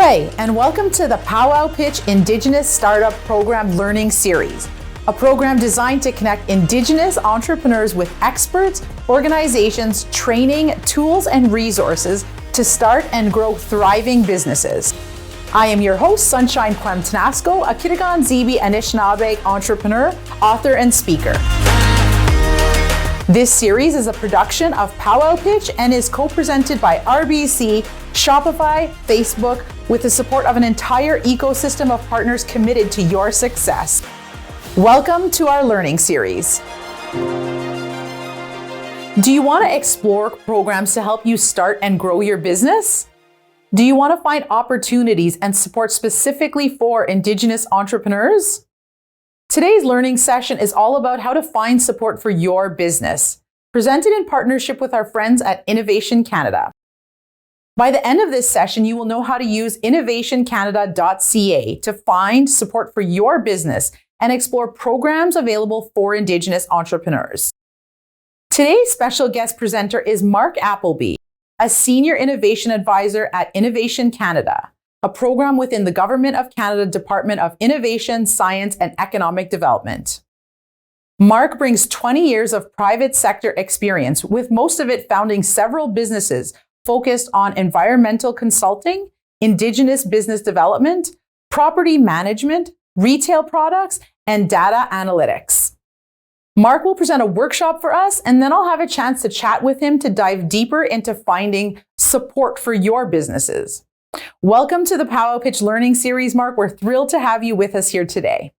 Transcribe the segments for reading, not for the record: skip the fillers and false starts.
Ahoy, and welcome to the Powwow Pitch Indigenous Startup Program Learning Series, a program designed to connect Indigenous entrepreneurs with experts, organizations, training, tools, and resources to start and grow thriving businesses. I am your host, Sunshine Quem-Tenasco, a Kitigan Zibi Anishinaabe entrepreneur, author, and speaker. This series is a production of Powwow Pitch and is co-presented by RBC, Shopify, Facebook, with the support of an entire ecosystem of partners committed to your success. Welcome to our learning series. Do you want to explore programs to help you start and grow your business? Do you want to find opportunities and support specifically for Indigenous entrepreneurs? Today's learning session is all about how to find support for your business, presented in partnership with our friends at Innovation Canada. By the end of this session, you will know how to use InnovationCanada.ca to find support for your business and explore programs available for Indigenous entrepreneurs. Today's special guest presenter is Mark Appleby, a Senior Innovation Advisor at Innovation Canada, a program within the Government of Canada Department of Innovation, Science and Economic Development. Mark brings 20 years of private sector experience, with most of it founding several businesses focused on environmental consulting, Indigenous business development, property management, retail products, and data analytics. Mark will present a workshop for us, and then I'll have a chance to chat with him to dive deeper into finding support for your businesses. Welcome to the Powwow Pitch Learning Series, Mark. We're thrilled to have you with us here today.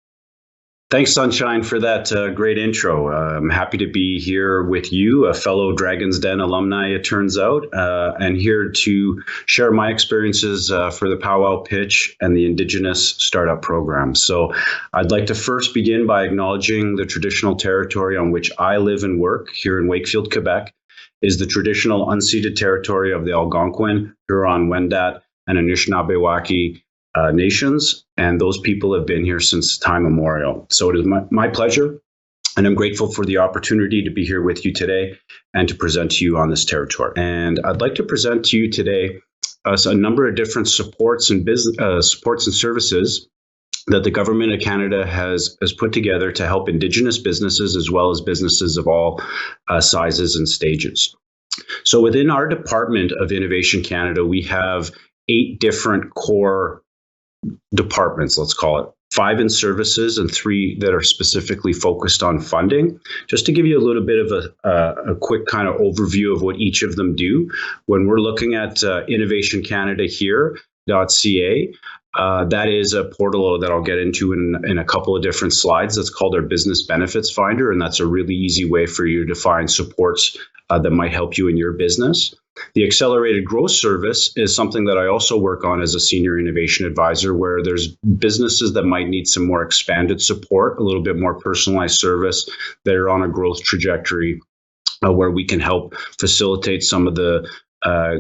Thanks, Sunshine, for that great intro. I'm happy to be here with you, a fellow Dragon's Den alumni, it turns out, and here to share my experiences for the Powwow Pitch and the Indigenous Startup Program. So I'd like to first begin by acknowledging the traditional territory on which I live and work here in Wakefield, Quebec, is the traditional unceded territory of the Algonquin, Huron-Wendat, and Anishinaabe nations, and those people have been here since time immemorial. So it is my pleasure, and I'm grateful for the opportunity to be here with you today and to present to you on this territory. And I'd like to present to you today a number of different supports and services that the Government of Canada has put together to help Indigenous businesses as well as businesses of all sizes and stages. So within our Department of Innovation Canada, we have 8 different core departments, let's call it, 5 in services and 3 that are specifically focused on funding. Just to give you a little bit of a quick kind of overview of what each of them do. When we're looking at Innovation Canada here.ca, that is a portal that I'll get into in a couple of different slides. That's called our Business Benefits Finder, and that's a really easy way for you to find supports that might help you in your business. The Accelerated Growth Service is something that I also work on as a Senior Innovation Advisor, where there's businesses that might need some more expanded support, a little bit more personalized service that are on a growth trajectory, where we can help facilitate some of the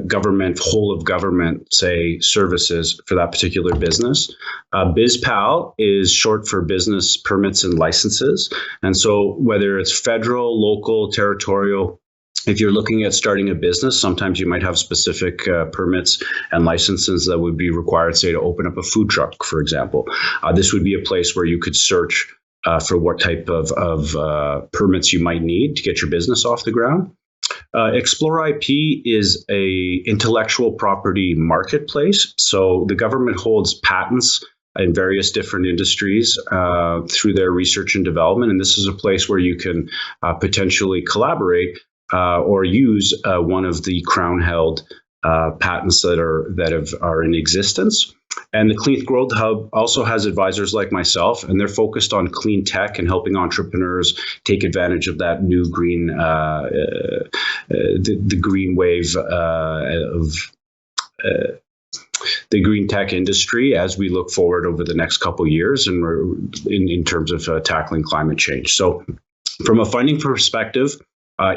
government, whole of government, say, services for that particular business. BizPal is short for Business Permits and Licenses. And so whether it's federal, local, territorial, if you're looking at starting a business, sometimes you might have specific permits and licenses that would be required, say, to open up a food truck, for example. This would be a place where you could search for what type of permits you might need to get your business off the ground. Explore IP is a intellectual property marketplace. So the government holds patents in various different industries through their research and development. And this is a place where you can potentially collaborate or use one of the Crown-held patents that are in existence. And the Clean Growth Hub also has advisors like myself, and they're focused on clean tech and helping entrepreneurs take advantage of that new green, the green wave of the green tech industry as we look forward over the next couple of years, and in terms of tackling climate change. So, from a funding perspective,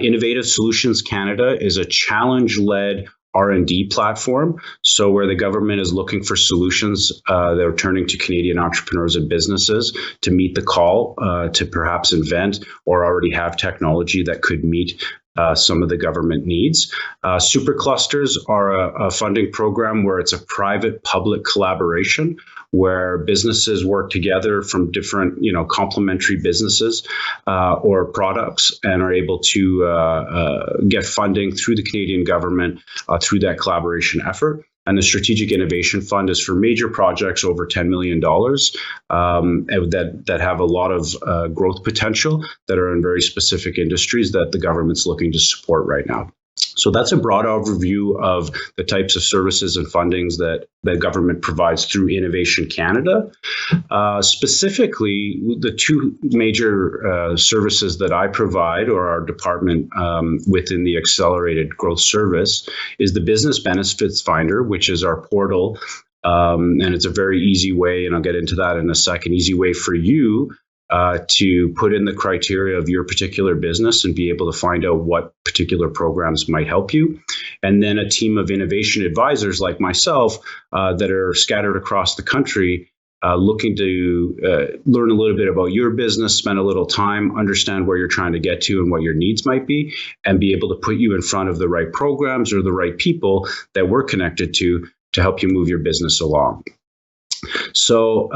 Innovative Solutions Canada is a challenge-led R&D platform. So where the government is looking for solutions, they're turning to Canadian entrepreneurs and businesses to meet the call to perhaps invent or already have technology that could meet some of the government needs. Superclusters are a funding program where it's a private-public collaboration where businesses work together from different, complementary businesses or products and are able to get funding through the Canadian government through that collaboration effort. And the Strategic Innovation Fund is for major projects over $10 million that have a lot of growth potential that are in very specific industries that the government's looking to support right now. So that's a broad overview of the types of services and fundings that the government provides through Innovation Canada. Specifically, the two major services that I provide, or our department within the Accelerated Growth Service, is the Business Benefits Finder, which is our portal. And it's a very easy way, and I'll get into that in a second, easy way for you to put in the criteria of your particular business and be able to find out what particular programs might help you. And then a team of innovation advisors like myself that are scattered across the country looking to learn a little bit about your business, spend a little time, understand where you're trying to get to and what your needs might be, and be able to put you in front of the right programs or the right people that we're connected to help you move your business along. So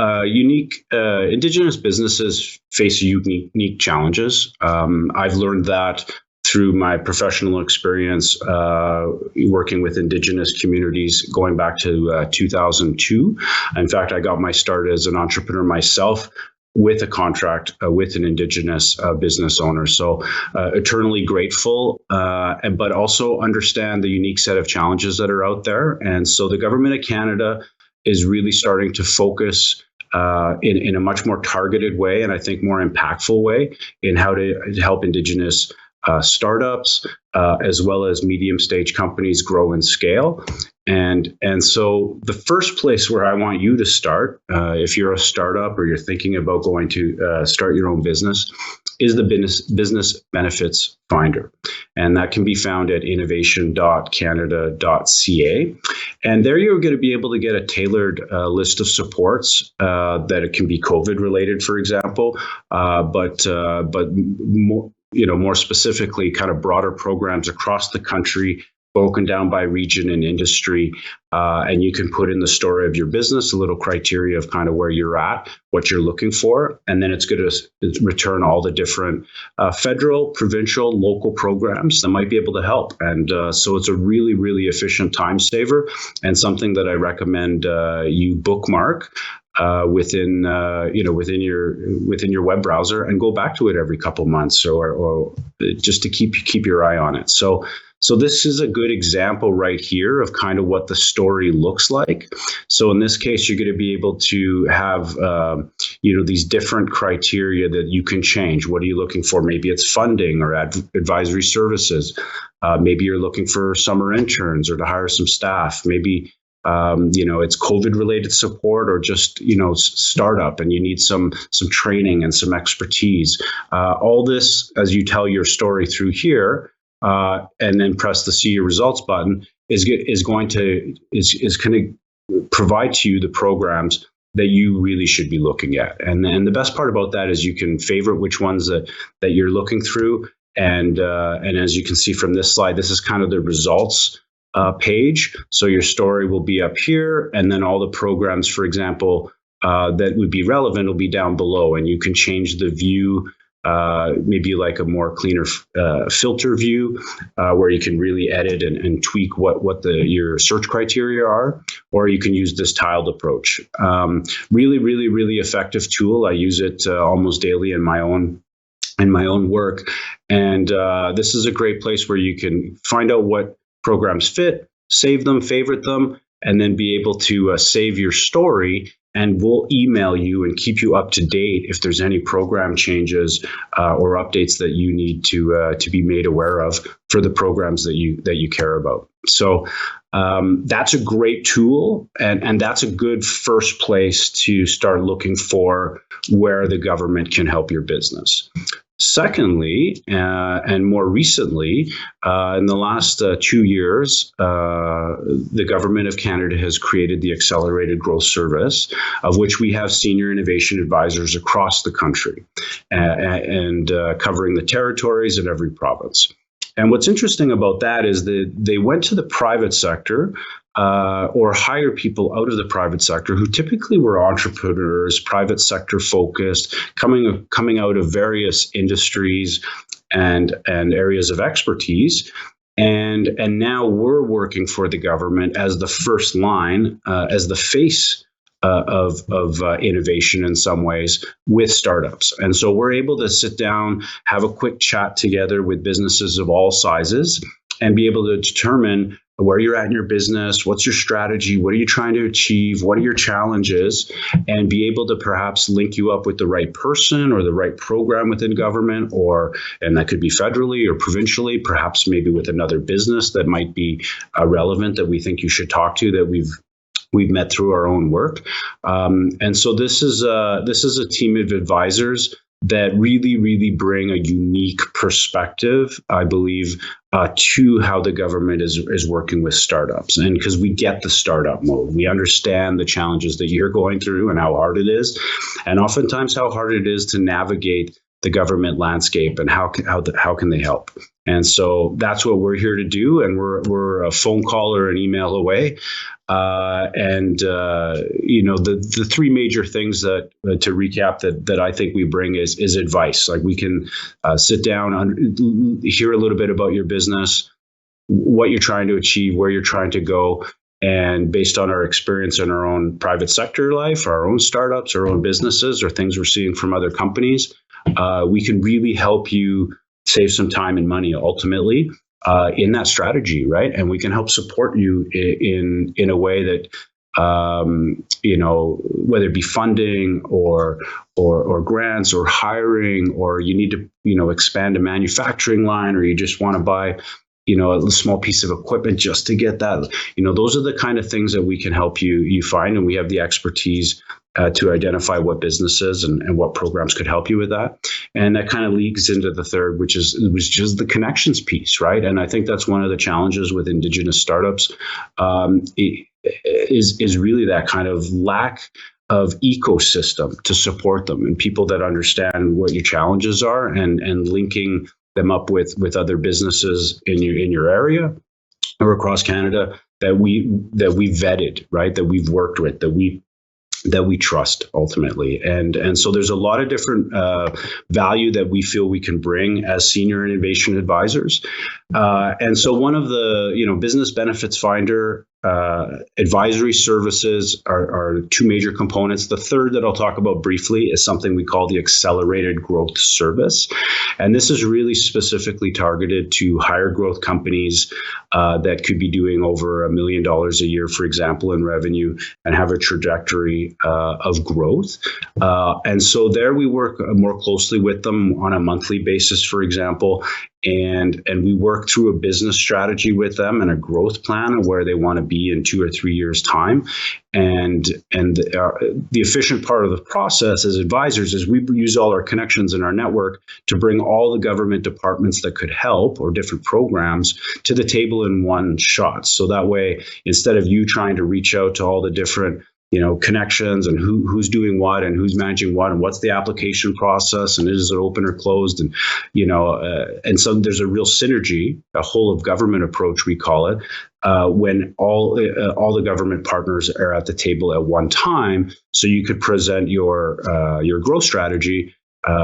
Indigenous businesses face unique challenges. I've learned that through my professional experience working with Indigenous communities going back to 2002. In fact, I got my start as an entrepreneur myself with a contract with an Indigenous business owner. So eternally grateful, but also understand the unique set of challenges that are out there. And so the Government of Canada is really starting to focus in a much more targeted way, and I think more impactful way, in how to help Indigenous startups as well as medium stage companies grow and scale. And so the first place where I want you to start, if you're a startup or you're thinking about going to start your own business, is the Business Benefits Finder. And that can be found at InnovationCanada.ca. And there you're going to be able to get a tailored list of supports that it can be COVID related, for example, but more specifically, kind of broader programs across the country, broken down by region and industry, and you can put in the story of your business, a little criteria of kind of where you're at, what you're looking for, and then it's going to return all the different federal, provincial, local programs that might be able to help. And so it's a really, really efficient time saver, and something that I recommend you bookmark within your web browser and go back to it every couple months or just to keep your eye on it. So this is a good example right here of kind of what the story looks like. So in this case, you're going to be able to have, these different criteria that you can change. What are you looking for? Maybe it's funding or advisory services. Maybe you're looking for summer interns or to hire some staff. Maybe it's COVID related support or just, startup and you need some training and some expertise. All this, as you tell your story through here, and then press the see your results button, is going to provide to you the programs that you really should be looking at. And the best part about that is you can favorite which ones that you're looking through. And as you can see from this slide, this is kind of the results page. So your story will be up here, and then all the programs, for example, that would be relevant will be down below, and you can change the view, maybe like a more cleaner filter view, where you can really edit and tweak what your search criteria are, or you can use this tiled approach. Really, really, really effective tool. I use it almost daily in my own work, and this is a great place where you can find out what programs fit, save them, favorite them, and then be able to save your story. And we'll email you and keep you up to date if there's any program changes or updates that you need to be made aware of for the programs that you care about. So that's a great tool, and that's a good first place to start looking for where the government can help your business. Secondly, and more recently, in the last 2 years, the Government of Canada has created the Accelerated Growth Service, of which we have senior innovation advisors across the country and covering the territories in every province. And what's interesting about that is that they went to the private sector or hire people out of the private sector who typically were entrepreneurs, private sector focused, coming out of various industries and areas of expertise. And now we're working for the government as the first line, as the face of innovation in some ways with startups. And so we're able to sit down, have a quick chat together with businesses of all sizes, and be able to determine where you're at in your business, what's your strategy, what are you trying to achieve, what are your challenges, and be able to perhaps link you up with the right person or the right program within government, and that could be federally or provincially, perhaps maybe with another business that might be relevant that we think you should talk to, that we've met through our own work. And so this is a team of advisors that really bring a unique perspective, I believe, to how the government is working with startups. And because we get the startup mode, we understand the challenges that you're going through and how hard it is, and oftentimes how hard it is to navigate the government landscape and how can they help. And so that's what we're here to do. And we're a phone call or an email away. The three major things that, to recap, that I think we bring is advice. Like we can sit down, hear a little bit about your business, what you're trying to achieve, where you're trying to go. And based on our experience in our own private sector life, our own startups, our own businesses, or things we're seeing from other companies, we can really help you save some time and money ultimately in that strategy, right? And we can help support you in a way that, whether it be funding or grants or hiring, or you need to, expand a manufacturing line, or you just want to buy, a small piece of equipment just to get that. Those are the kind of things that we can help you find, and we have the expertise to identify what businesses and what programs could help you with that. And that kind of leads into the third, which is just the connections piece, right? And I think that's one of the challenges with Indigenous startups, is really that kind of lack of ecosystem to support them, and people that understand what your challenges are, and linking them up with other businesses in your area or across Canada that we vetted, right? That we've worked with, that we trust ultimately. And so there's a lot of different value that we feel we can bring as senior innovation advisors. And so one of the, business benefits finder advisory services are two major components. The third that I'll talk about briefly is something we call the accelerated growth service. And this is really specifically targeted to higher growth companies that could be doing over $1 million a year, for example, in revenue, and have a trajectory of growth. And so there we work more closely with them on a monthly basis, for example, and we work through a business strategy with them and a growth plan of where they want to be in 2 or 3 years' time. And the efficient part of the process as advisors is we use all our connections in our network to bring all the government departments that could help, or different programs, to the table in one shot. So that way, instead of you trying to reach out to all the different connections and who's doing what and who's managing what and what's the application process and is it open or closed, and and so there's a real synergy, a whole of government approach we call it, when all the government partners are at the table at one time, so you could present your growth strategy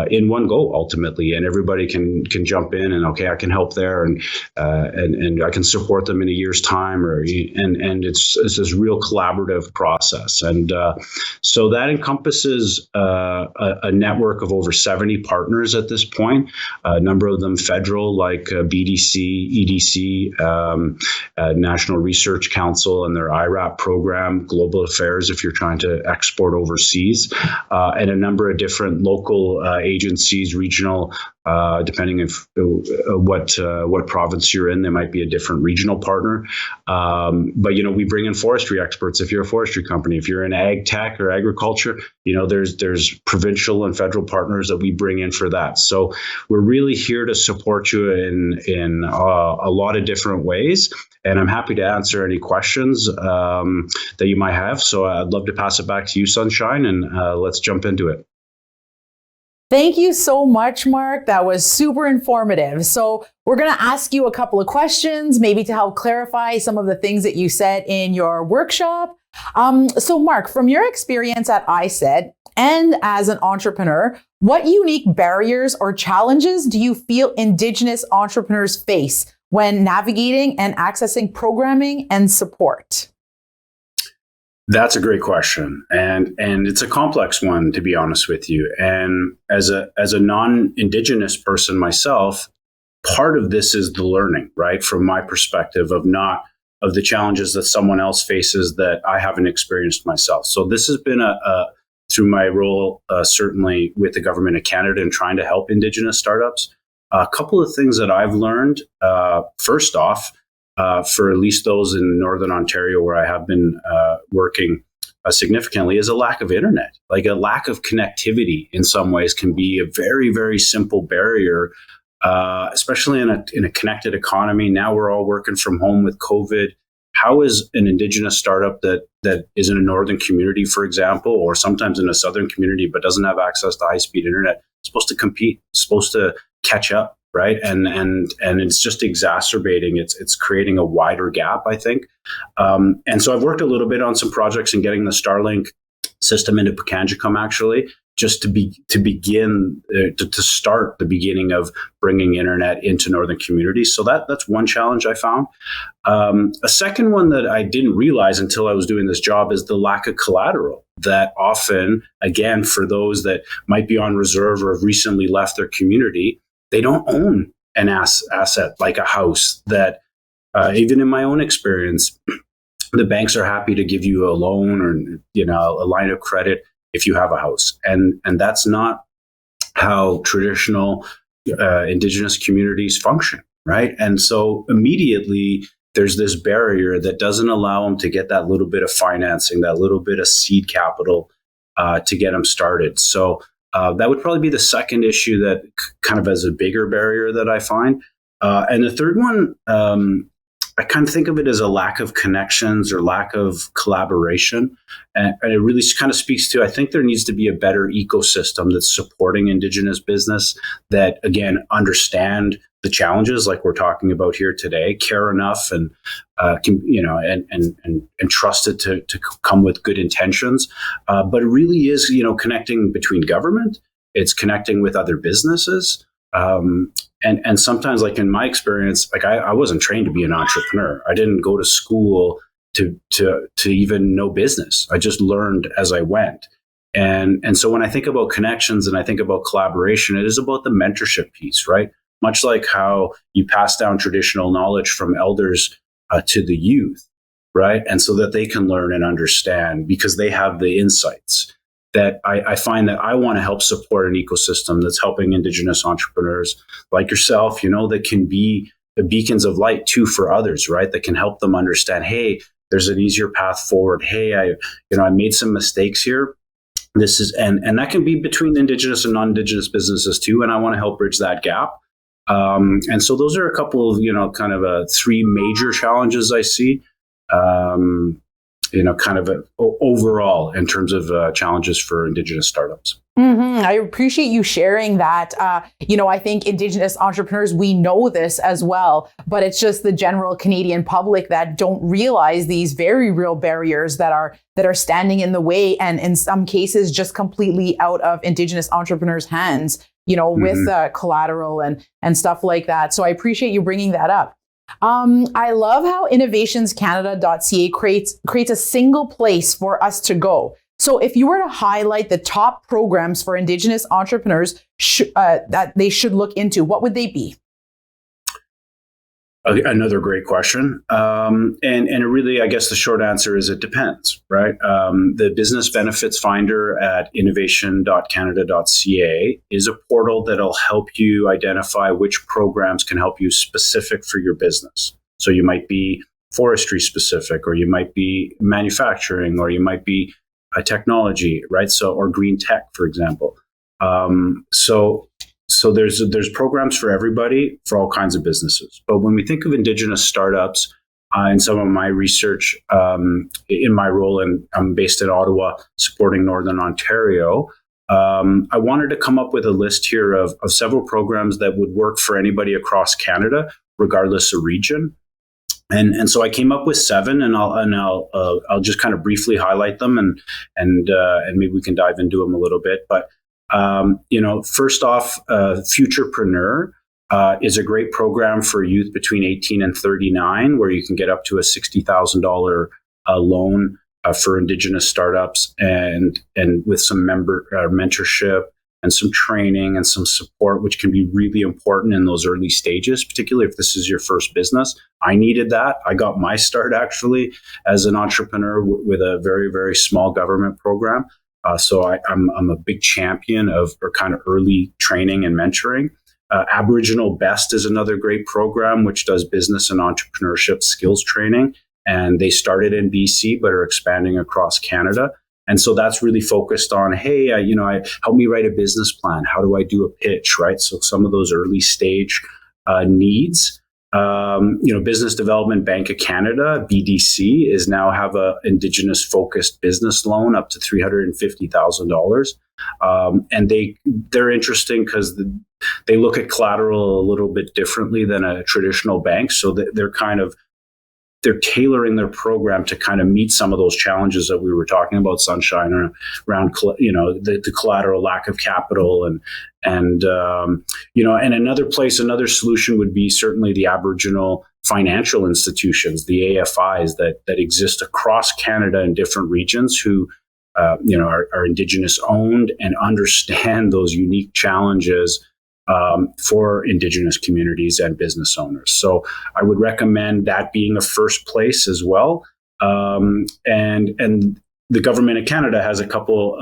in one go ultimately, and everybody can jump in and, okay, I can help there, and I can support them in a year's time, and it's this real collaborative process. And so that encompasses a network of over 70 partners at this point, a number of them federal, like BDC, EDC, National Research Council and their IRAP program, Global Affairs if you're trying to export overseas, and a number of different local agencies, regional, depending if what province you're in, there might be a different regional partner. But we bring in forestry experts if you're a forestry company. If you're in ag tech or agriculture, there's provincial and federal partners that we bring in for that. So we're really here to support you in a lot of different ways. And I'm happy to answer any questions that you might have. So I'd love to pass it back to you, Sunshine, and let's jump into it. Thank you so much, Mark. That was super informative. So we're going to ask you a couple of questions, maybe to help clarify some of the things that you said in your workshop. So Mark, from your experience at ISED and as an entrepreneur, what unique barriers or challenges do you feel Indigenous entrepreneurs face when navigating and accessing programming and support? That's a great question, and it's a complex one, to be honest with you. And as a non-Indigenous person myself, part of this is the learning, right? From my perspective of the challenges that someone else faces that I haven't experienced myself. So this has been through my role, certainly with the government of Canada and trying to help Indigenous startups. A couple of things that I've learned. First off, for at least those in Northern Ontario where I have been working significantly, is a lack of internet. Like a lack of connectivity in some ways can be a very, very simple barrier, especially in a connected economy. Now we're all working from home with COVID. How is an Indigenous startup that is in a northern community, for example, or sometimes in a southern community but doesn't have access to high-speed internet, supposed to compete, supposed to catch up, right? And it's just exacerbating. It's creating a wider gap, I think. And so I've worked a little bit on some projects and getting the Starlink system into Pekanjicum, actually, just to start the beginning of bringing internet into northern communities. So that's one challenge I found. A second one that I didn't realize until I was doing this job is the lack of collateral that often, again, for those that might be on reserve or have recently left their community, they don't own an asset like a house that, even in my own experience, the banks are happy to give you a loan or, a line of credit if you have a house. And that's not how traditional Indigenous communities function, right? And so immediately there's this barrier that doesn't allow them to get that little bit of financing, that little bit of seed capital to get them started. So that would probably be the second issue that kind of as a bigger barrier that I find. And the third one, I kind of think of it as a lack of connections or lack of collaboration. And it really kind of speaks to, I think there needs to be a better ecosystem that's supporting Indigenous business that, again, understand the challenges like we're talking about here today, care enough and trust it to come with good intentions. But it really is, connecting between government. It's connecting with other businesses. And sometimes, like in my experience, like I wasn't trained to be an entrepreneur. I didn't go to school to even know business. I just learned as I went. And so when I think about connections and I think about collaboration, it is about the mentorship piece, right? Much like how you pass down traditional knowledge from elders to the youth, right? And so that they can learn and understand because they have the insights. That I find that I want to help support an ecosystem that's helping Indigenous entrepreneurs like yourself, that can be the beacons of light too for others, right? That can help them understand, hey, there's an easier path forward. Hey, I made some mistakes here. This is, and that can be between Indigenous and non-Indigenous businesses too. And I want to help bridge that gap. And so those are a couple of, kind of three major challenges I see. Kind of overall in terms of challenges for Indigenous startups. I appreciate you sharing that. I think Indigenous entrepreneurs, we know this as well, but it's just the general Canadian public that don't realize these very real barriers that are standing in the way, and in some cases just completely out of Indigenous entrepreneurs' hands, with collateral and stuff like that. So I appreciate you bringing that up. I love how InnovationCanada.ca creates a single place for us to go. So if you were to highlight the top programs for Indigenous entrepreneurs that they should look into, what would they be? Another great question. And it really, I guess the short answer is it depends, right? The business benefits finder at InnovationCanada.ca is a portal that'll help you identify which programs can help you specific for your business. So you might be forestry specific, or you might be manufacturing, or you might be technology, right? So, or green tech, for example. So there's programs for everybody, for all kinds of businesses. But when we think of Indigenous startups, in some of my research, in my role, and I'm based in Ottawa, supporting Northern Ontario, I wanted to come up with a list here of several programs that would work for anybody across Canada, regardless of region. And so I came up with 7, and I'll just kind of briefly highlight them, and maybe we can dive into them a little bit. But first off, Futurepreneur is a great program for youth between 18 and 39, where you can get up to a $60,000 loan for Indigenous startups, and with some mentorship and some training and some support, which can be really important in those early stages, particularly if this is your first business. I needed that. I got my start actually as an entrepreneur with a very, very small government program. So I'm a big champion of kind of early training and mentoring. Aboriginal Best is another great program which does business and entrepreneurship skills training. And they started in BC, but are expanding across Canada. And so that's really focused on, hey, help me write a business plan. How do I do a pitch, right? So some of those early stage needs. Business Development Bank of Canada, BDC, is now have a Indigenous focused business loan up to $350,000. And they're interesting because they look at collateral a little bit differently than a traditional bank. So they're tailoring their program to kind of meet some of those challenges that we were talking about, Sunshine, around the collateral, lack of capital, and another solution would be certainly the Aboriginal financial institutions, the AFIs that exist across Canada in different regions, who are Indigenous owned and understand those unique challenges for Indigenous communities and business owners. So I would recommend that being a first place as well. And the government of Canada has a couple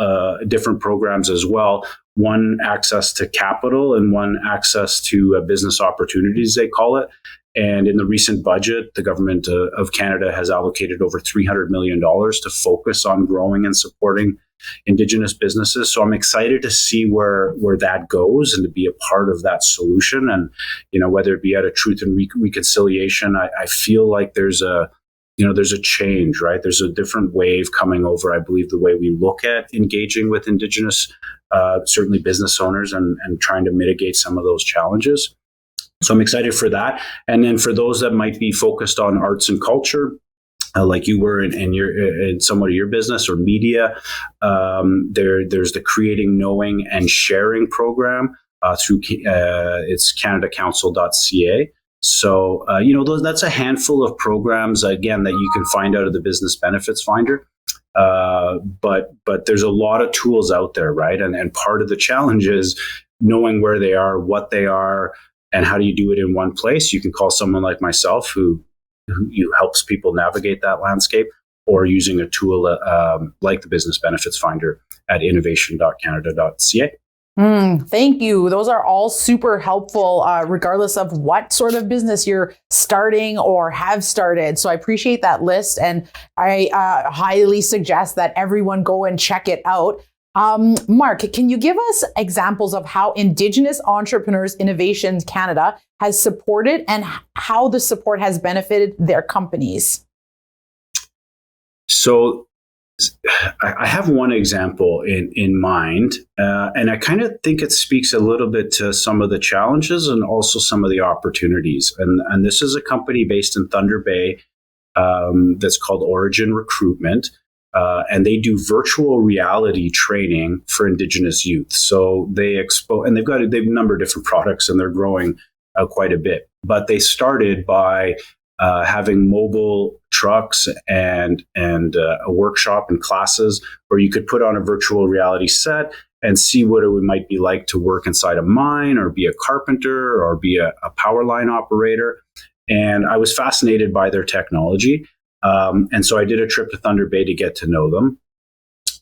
different programs as well. One, access to capital, and one, access to business opportunities, they call it. And in the recent budget, the government of Canada has allocated over $300 million to focus on growing and supporting Indigenous businesses. So I'm excited to see where that goes and to be a part of that solution. And, whether it be out of Truth and Reconciliation, I feel like there's a change, right? There's a different wave coming over, I believe, the way we look at engaging with Indigenous, certainly business owners, and trying to mitigate some of those challenges. So I'm excited for that. And then for those that might be focused on arts and culture, like you were in somewhat of your business or media, there's the Creating, Knowing, and Sharing program through it's CanadaCouncil.ca. So that's a handful of programs again that you can find out of the Business Benefits Finder. But there's a lot of tools out there, right? And part of the challenge is knowing where they are, what they are, and how do you do it in one place. You can call someone like myself who helps people navigate that landscape, or using a tool like the Business Benefits Finder at InnovationCanada.ca. Thank you. Those are all super helpful, regardless of what sort of business you're starting or have started. So I appreciate that list, and I highly suggest that everyone go and check it out. Mark, can you give us examples of how Indigenous Entrepreneurs Innovation Canada has supported and how the support has benefited their companies? So I have one example in mind, and I kind of think it speaks a little bit to some of the challenges and also some of the opportunities. And this is a company based in Thunder Bay that's called Origin Recruitment. And they do virtual reality training for Indigenous youth. So they and they've a number of different products, and they're growing quite a bit. But they started by having mobile trucks and a workshop and classes where you could put on a virtual reality set and see what it might be like to work inside a mine, or be a carpenter, or be a power line operator. And I was fascinated by their technology. And so I did a trip to Thunder Bay to get to know them.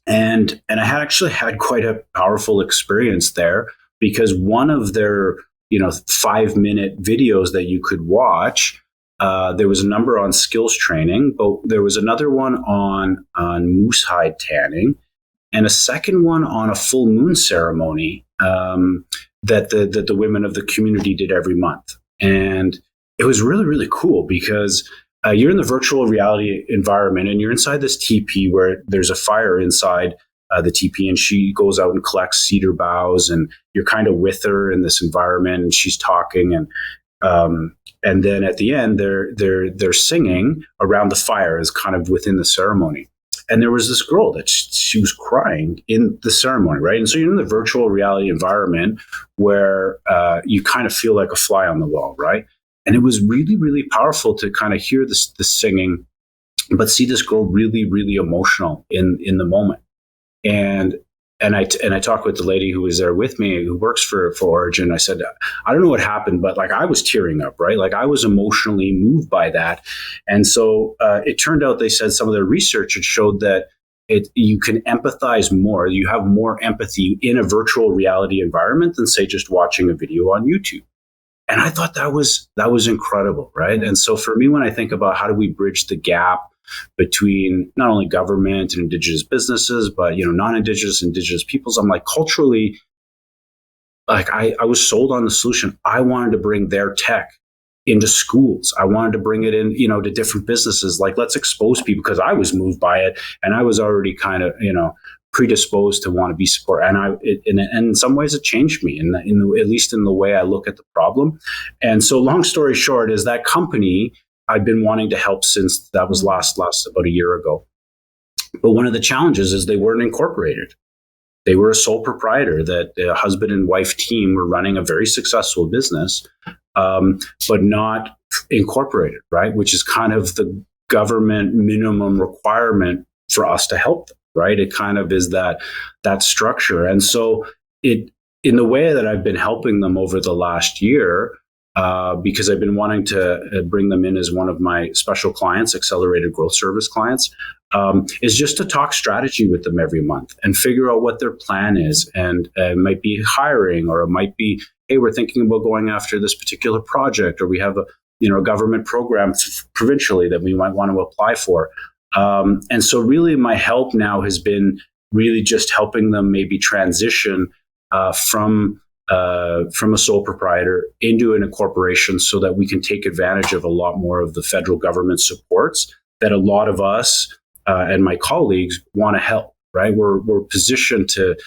And I had actually had quite a powerful experience there, because one of their 5-minute videos that you could watch, there was a number on skills training, but there was another one on moose hide tanning, and a second one on a full moon ceremony that the women of the community did every month. And it was really, really cool, because you're in the virtual reality environment, and you're inside this teepee where there's a fire inside the TP, and she goes out and collects cedar boughs, and you're kind of with her in this environment, and she's talking, and then at the end they're singing around the fire is kind of within the ceremony. And there was this girl that she was crying in the ceremony, right? And so you're in the virtual reality environment where you kind of feel like a fly on the wall, right? And it was really, really powerful to kind of hear this singing, but see this girl really, really emotional in the moment. And I talked with the lady who was there with me, who works for Origin. I said, I don't know what happened, but like I was tearing up, right? Like I was emotionally moved by that. And so it turned out, they said some of their research had showed that you can empathize more. You have more empathy in a virtual reality environment than, say, just watching a video on YouTube. And I thought that was incredible, right? And so for me, when I think about how do we bridge the gap between not only government and Indigenous businesses, but non-Indigenous, Indigenous peoples, I'm like, culturally, like I was sold on the solution. I wanted to bring their tech into schools. I wanted to bring it in, to different businesses. Like, let's expose people, because I was moved by it, and I was already kind of, predisposed to want to be support. And in some ways it changed me at least in the way I look at the problem. And so long story short is that company I've been wanting to help since that was last about a year ago. But one of the challenges is they weren't incorporated. They were a sole proprietor, that the husband and wife team were running a very successful business, but not incorporated, right? Which is kind of the government minimum requirement for us to help them, right? It kind of is that structure. And so in the way that I've been helping them over the last year, because I've been wanting to bring them in as one of my special clients, accelerated growth service clients, is just to talk strategy with them every month and figure out what their plan is. And it might be hiring, or it might be, hey, we're thinking about going after this particular project, or we have a government program provincially that we might want to apply for. And so really my help now has been really just helping them maybe transition from a sole proprietor into a corporation, so that we can take advantage of a lot more of the federal government supports that a lot of us and my colleagues want to help, right? We're positioned to,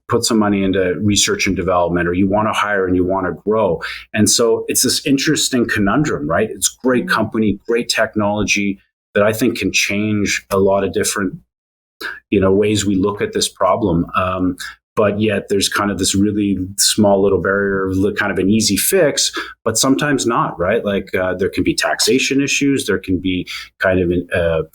put some money into research and development, or you want to hire and you want to grow. And so it's this interesting conundrum, right? It's great company, great technology that I think can change a lot of different, ways we look at this problem. But yet there's kind of this really small little barrier, kind of an easy fix, but sometimes not, right? Like there can be taxation issues. There can be kind of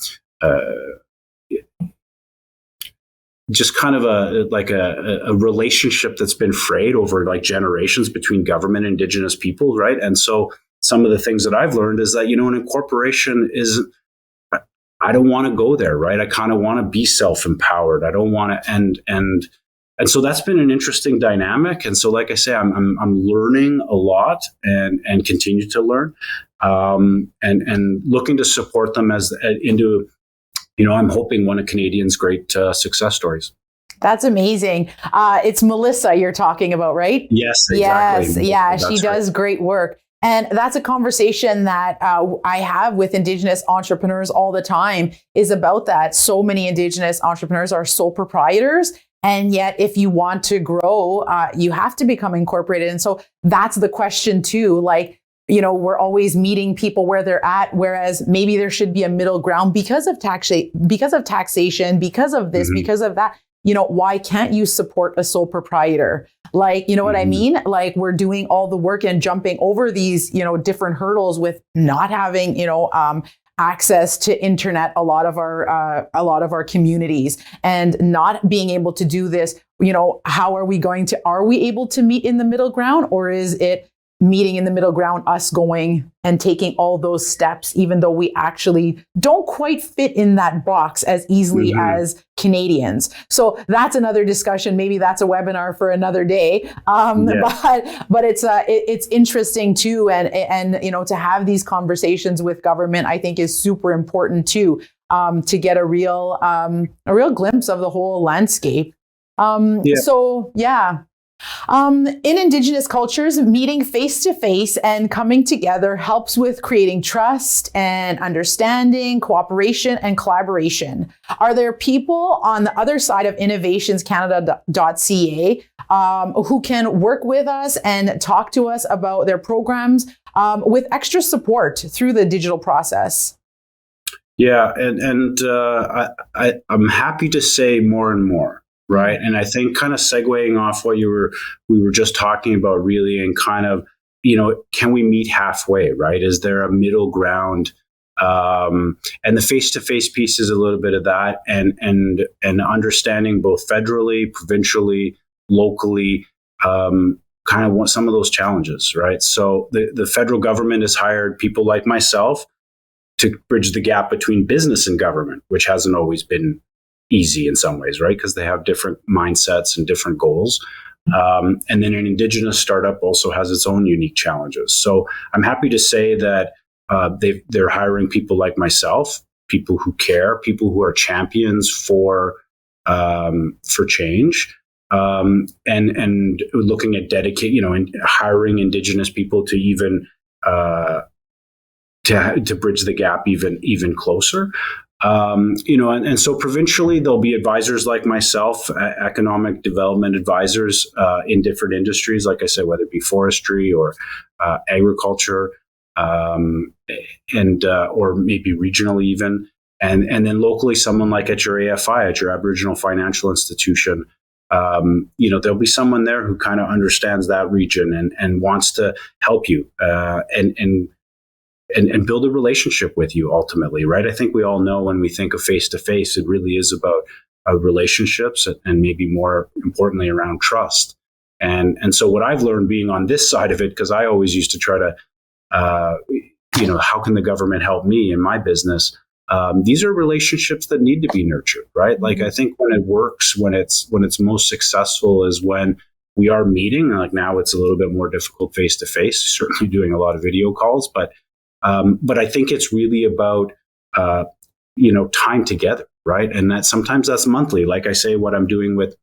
just kind of a relationship that's been frayed over like generations between government and Indigenous people, right? And so some of the things that I've learned is that, an incorporation is, I don't want to go there, right? I kind of want to be self-empowered. I don't want to, and so that's been an interesting dynamic. And so, like I say, I'm learning a lot and continue to learn, and looking to support them into, I'm hoping one of Canadians' great success stories. That's amazing. It's Melissa you're talking about, right? Yes, exactly. Yes, yeah, she does great work. And that's a conversation that I have with Indigenous entrepreneurs all the time, is about that. So many Indigenous entrepreneurs are sole proprietors. And yet, if you want to grow, you have to become incorporated. And so that's the question too. Like, we're always meeting people where they're at, whereas maybe there should be a middle ground because of taxation, because of this, because of that. Why can't you support a sole proprietor? Like, what I mean? Like, we're doing all the work and jumping over these, different hurdles with not having, access to internet, a lot of our communities, and not being able to do this. How are we able to meet in the middle ground, or is it meeting in the middle ground, us going and taking all those steps, even though we actually don't quite fit in that box as easily as Canadians? So that's another discussion. Maybe that's a webinar for another day. But it's interesting too, and to have these conversations with government, I think, is super important too, to get a real glimpse of the whole landscape. So yeah. In Indigenous cultures, meeting face to face and coming together helps with creating trust and understanding, cooperation, and collaboration. Are there people on the other side of InnovationCanada.ca who can work with us and talk to us about their programs with extra support through the digital process? Yeah, I'm happy to say more and more, right? And I think kind of segueing off what we were just talking about, really, and kind of, can we meet halfway, right? Is there a middle ground? And the face-to-face piece is a little bit of that, and understanding both federally, provincially, locally, kind of want some of those challenges, right? So the federal government has hired people like myself to bridge the gap between business and government, which hasn't always been easy in some ways, right? Because they have different mindsets and different goals. And then an Indigenous startup also has its own unique challenges. So I'm happy to say that they're hiring people like myself, people who care, people who are champions for change, and looking at and hiring Indigenous people to even to bridge the gap even closer. And so provincially, there'll be advisors like myself, economic development advisors in different industries, like I said, whether it be forestry or agriculture, and or maybe regional even. And then locally, someone like at your AFI, at your Aboriginal Financial Institution, there'll be someone there who kind of understands that region and wants to help you and build a relationship with you ultimately, right? I think we all know when we think of face-to-face, it really is about relationships and maybe more importantly around trust. And so what I've learned being on this side of it, because I always used to try to, how can the government help me in my business? These are relationships that need to be nurtured, right? Like I think when it works, when it's most successful is when we are meeting. Like now it's a little bit more difficult face-to-face, certainly doing a lot of video calls, but I think it's really about, time together, right? And that sometimes that's monthly. Like I say, what I'm doing with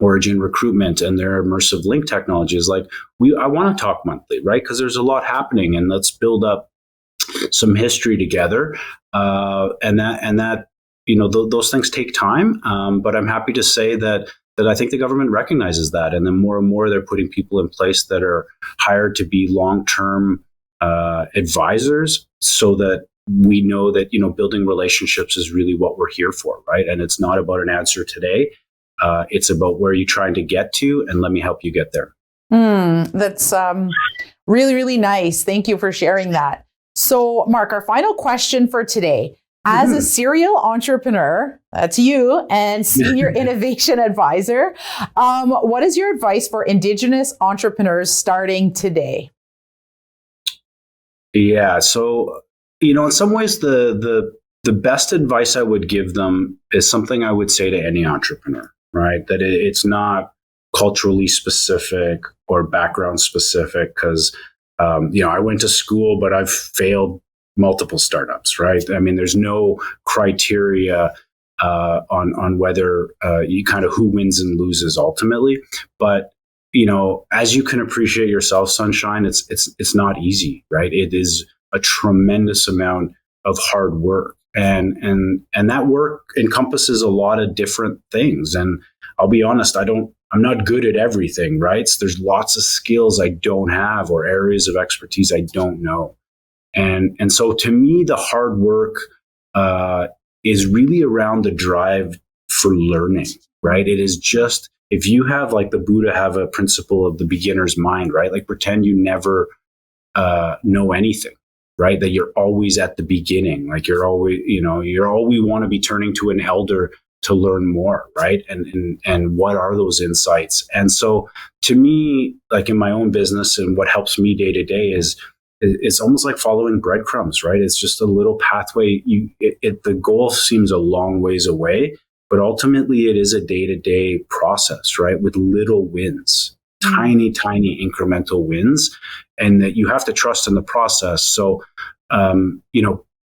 Origin Recruitment and their immersive link technologies, I want to talk monthly, right? Because there's a lot happening, and let's build up some history together. And that those things take time. But I'm happy to say that I think the government recognizes that, and then more and more they're putting people in place that are hired to be long-term advisors, so that we know that building relationships is really what we're here for, right? And it's not about an answer today. It's about where you're trying to get to, and let me help you get there. That's really, really nice. Thank you for sharing that. So, Mark, our final question for today. As a serial entrepreneur, that's you, and senior innovation advisor, what is your advice for Indigenous entrepreneurs starting today? Yeah. So, in some ways, the best advice I would give them is something I would say to any entrepreneur, right? That it's not culturally specific or background specific, because, I went to school, but I've failed multiple startups, right? I mean, there's no criteria on whether you kind of who wins and loses ultimately. But as you can appreciate yourself, Sunshine, it's not easy, right? It is a tremendous amount of hard work, and that work encompasses a lot of different things. And I'll be honest, I'm not good at everything, right? So there's lots of skills I don't have, or areas of expertise I don't know. And so to me, the hard work is really around the drive for learning, right? It is just, if you have, like the Buddha have a principle of the beginner's mind, right? Like pretend you never know anything, right? That you're always at the beginning. Like you're always, we want to be turning to an elder to learn more, right? And what are those insights? And so to me, like in my own business, and what helps me day to day is it's almost like following breadcrumbs, right? It's just a little pathway. The goal seems a long ways away, but ultimately it is a day-to-day process, right? With little wins, tiny incremental wins, and that you have to trust in the process. So,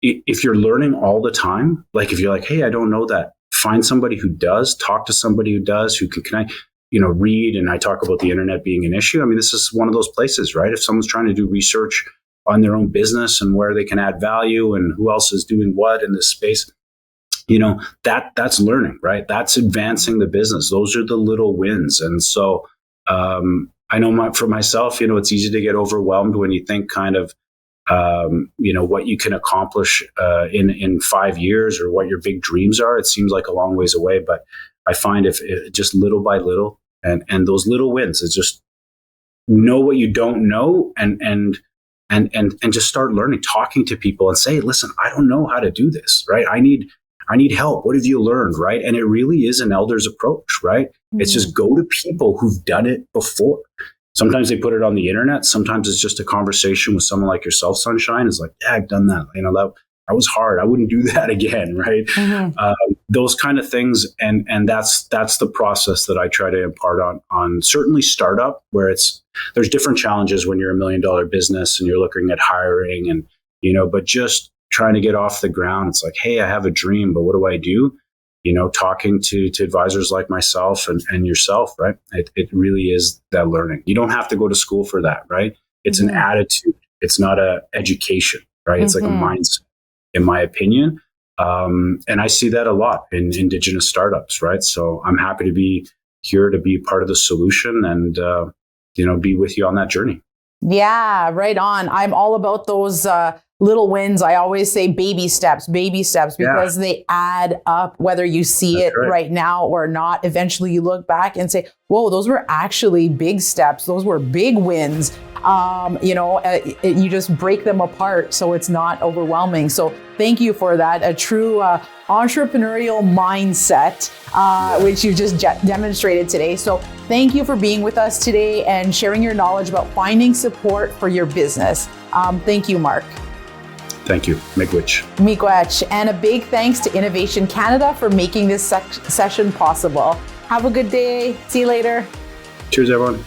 if you're learning all the time, like if you're like, hey, I don't know that, find somebody who does, talk to somebody who does, who can connect. read, and I talk about the internet being an issue. I mean, this is one of those places, right? If someone's trying to do research on their own business and where they can add value and who else is doing what in this space, that's learning, right? That's advancing the business. Those are the little wins. And so I know for myself, it's easy to get overwhelmed when you think kind of, what you can accomplish in 5 years or what your big dreams are. It seems like a long ways away, but I find if just little by little and those little wins is just know what you don't know and just start learning, talking to people and say, listen, I don't know how to do this, right? I need help. What have you learned, right? And it really is an elder's approach, right? Mm-hmm. It's just go to people who've done it before. Sometimes they put it on the internet. Sometimes it's just a conversation with someone like yourself, Sunshine. Is like, yeah, I've done that. That was hard. I wouldn't do that again, right? Mm-hmm. Those kind of things, and that's the process that I try to impart on certainly startup, where there's different challenges when you're $1 million business and you're looking at hiring and but just trying to get off the ground. It's like, hey, I have a dream, but what do I do? Talking to advisors like myself and yourself, right? It really is that learning. You don't have to go to school for that, right? It's mm-hmm. an attitude. It's not a education, right? It's mm-hmm. like a mindset, in my opinion. And I see that a lot in Indigenous startups, right? So I'm happy to be here to be part of the solution and, be with you on that journey. Yeah, right on. I'm all about those little wins. I always say baby steps, because they add up, whether you see That's it right now or not. Eventually you look back and say, whoa, those were actually big steps. Those were big wins. You just break them apart so it's not overwhelming. So thank you for that. A true entrepreneurial mindset, which you just demonstrated today. So thank you for being with us today and sharing your knowledge about finding support for your business. Thank you, Mark. Thank you. Miigwech. And a big thanks to Innovation Canada for making this session possible. Have a good day. See you later. Cheers, everyone.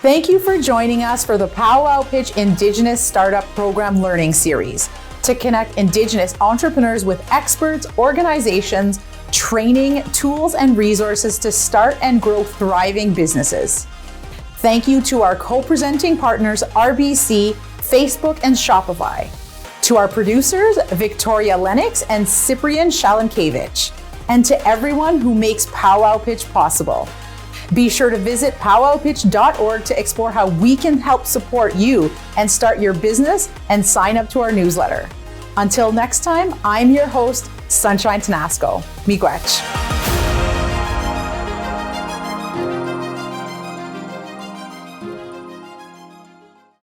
Thank you for joining us for the Powwow Pitch Indigenous Startup Program Learning Series to connect Indigenous entrepreneurs with experts, organizations, training, tools, and resources to start and grow thriving businesses. Thank you to our co-presenting partners, RBC, Facebook, and Shopify. To our producers, Victoria Lennox and Cyprian Shalankevich. And to everyone who makes Powwow Pitch possible. Be sure to visit powwowpitch.org to explore how we can help support you and start your business and sign up to our newsletter. Until next time, I'm your host, Sunshine Tenasco. Miigwech.